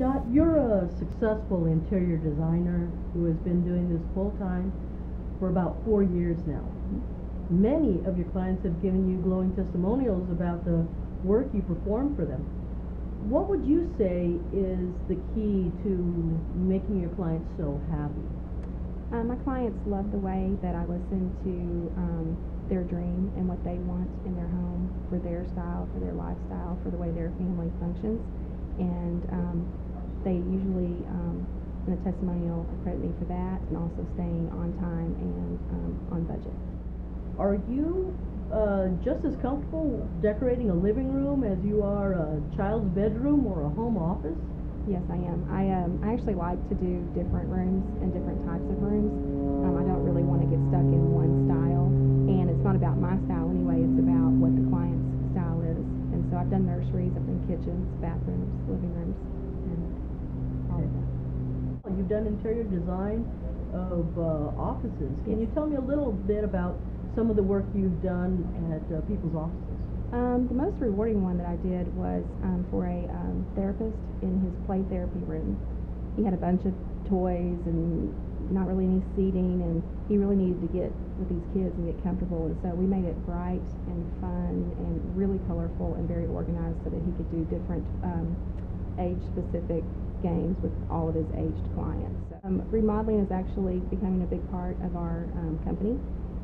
Dot, you're a successful interior designer who has been doing this full time for about 4 years now. Many of your clients have given you glowing testimonials about the work you perform for them. What would you say is the key to making your clients so happy? My clients love the way that I listen to their dream and what they want in their home for their style, for their lifestyle, for the way their family functions. And they usually, in a testimonial, credit me for that, and also staying on time and on budget. Are you just as comfortable decorating a living room as you are a child's bedroom or a home office? Yes, I am. I actually like to do different rooms and different types of rooms. I don't really want to get stuck in one style, and it's not about my style anyway, it's about what the client's style is. And so I've done nurseries, I've done kitchens, bathrooms, living rooms, and all of that. You've done interior design of offices. Can you tell me a little bit about some of the work you've done at people's offices? The most rewarding one that I did was for a therapist in his play therapy room. He had a bunch of toys and not really any seating, and he really needed to get with these kids and get comfortable, and so we made it bright and fun and really colorful and very organized so that he could do different age-specific games with all of his aged clients. Remodeling is actually becoming a big part of our company.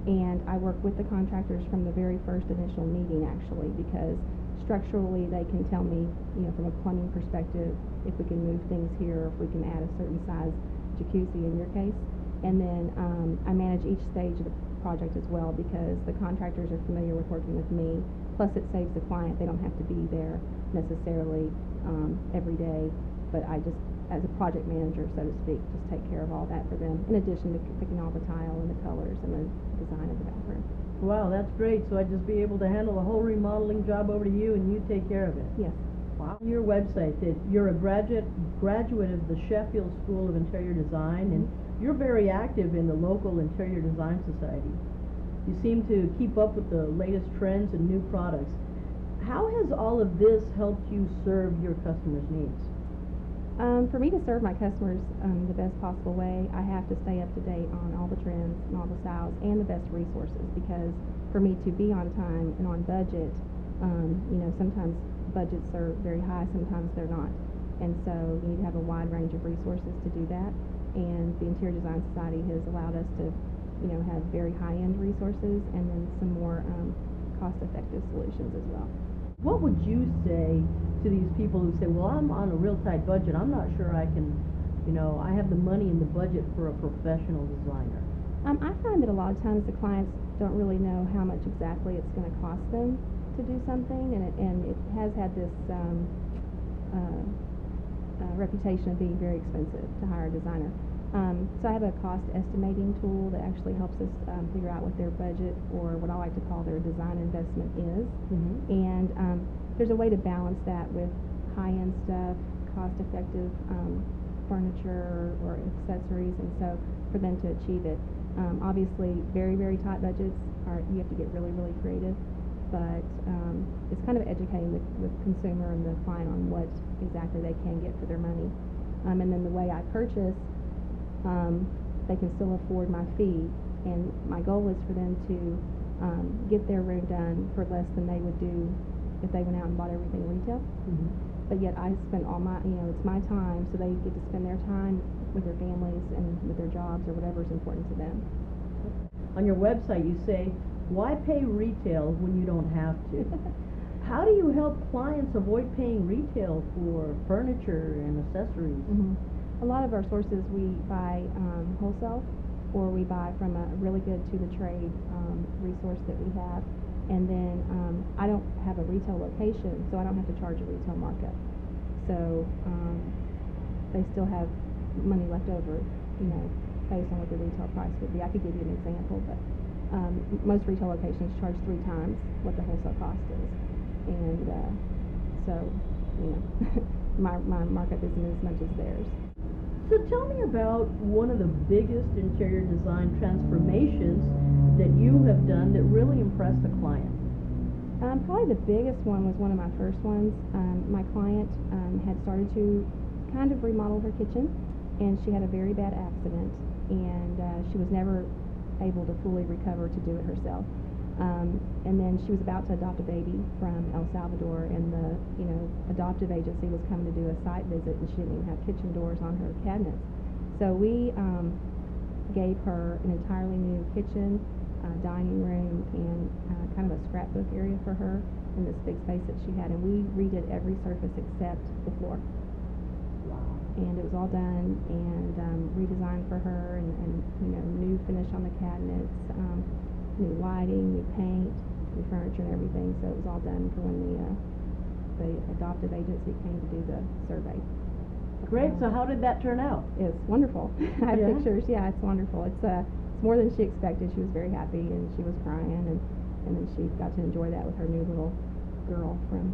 And I work with the contractors from the very first initial meeting, actually, because structurally they can tell me, from a plumbing perspective, if we can move things here, or if we can add a certain size jacuzzi in your case. And then I manage each stage of the project as well, because the contractors are familiar with working with me. Plus it saves the client. They don't have to be there necessarily every day, but I just, as a project manager, so to speak, just take care of all that for them, in addition to picking all the tile and the colors and the design of the bathroom. Wow, that's great. So I'd just be able to handle the whole remodeling job over to you, and you take care of it? Yes. Wow. Your website, that you're a graduate of the Sheffield School of Interior Design, and you're very active in the local Interior Design Society. You seem to keep up with the latest trends and new products. How has all of this helped you serve your customers' needs? For me to serve my customers the best possible way, I have to stay up to date on all the trends and all the styles and the best resources, because for me to be on time and on budget, sometimes budgets are very high, sometimes they're not. And so you need to have a wide range of resources to do that. And the Interior Design Society has allowed us to, have very high-end resources and then some more cost-effective solutions as well. What would you say to these people who say, well, I'm on a real tight budget, I'm not sure I can, I have the money in the budget for a professional designer? I find that a lot of times the clients don't really know how much exactly it's going to cost them to do something, and it has had this reputation of being very expensive to hire a designer. So I have a cost estimating tool that actually helps us figure out what their budget, or what I like to call their design investment, is. And there's a way to balance that with high-end stuff, cost-effective furniture or accessories, and so for them to achieve it. Obviously, very, very tight budgets you have to get really, really creative, but it's kind of educating the consumer and the client on what exactly they can get for their money. And then the way I purchase, they can still afford my fee, and my goal is for them to get their room done for less than they would do if they went out and bought everything retail. But yet I spend all my, it's my time, so they get to spend their time with their families and with their jobs or whatever is important to them. On your website you say, why pay retail when you don't have to? How do you help clients avoid paying retail for furniture and accessories? A lot of our sources we buy wholesale, or we buy from a really good to-the-trade resource that we have. And then I don't have a retail location, so I don't have to charge a retail markup. So they still have money left over, based on what the retail price would be. I could give you an example, but most retail locations charge 3 times what the wholesale cost is. And so, my markup isn't as much as theirs. So tell me about one of the biggest interior design transformations that you have done that really impressed a client. Probably the biggest one was one of my first ones. My client had started to kind of remodeled her kitchen, and she had a very bad accident, and she was never able to fully recover to do it herself. And then she was about to adopt a baby from El Salvador, and the adoptive agency was coming to do a site visit, and she didn't even have kitchen doors on her cabinets. So we gave her an entirely new kitchen, dining room, and kind of a scrapbook area for her in this big space that she had, and we redid every surface except the floor. Wow. And it was all done and redesigned for her, and new finish on the cabinets, new lighting, new paint, new furniture and everything. So it was all done for when the adoptive agency came to do the survey. Great. So how did that turn out? It's wonderful. I have Yeah? pictures. Yeah, it's wonderful. It's more than she expected. She was very happy, and she was crying, and then she got to enjoy that with her new little girl from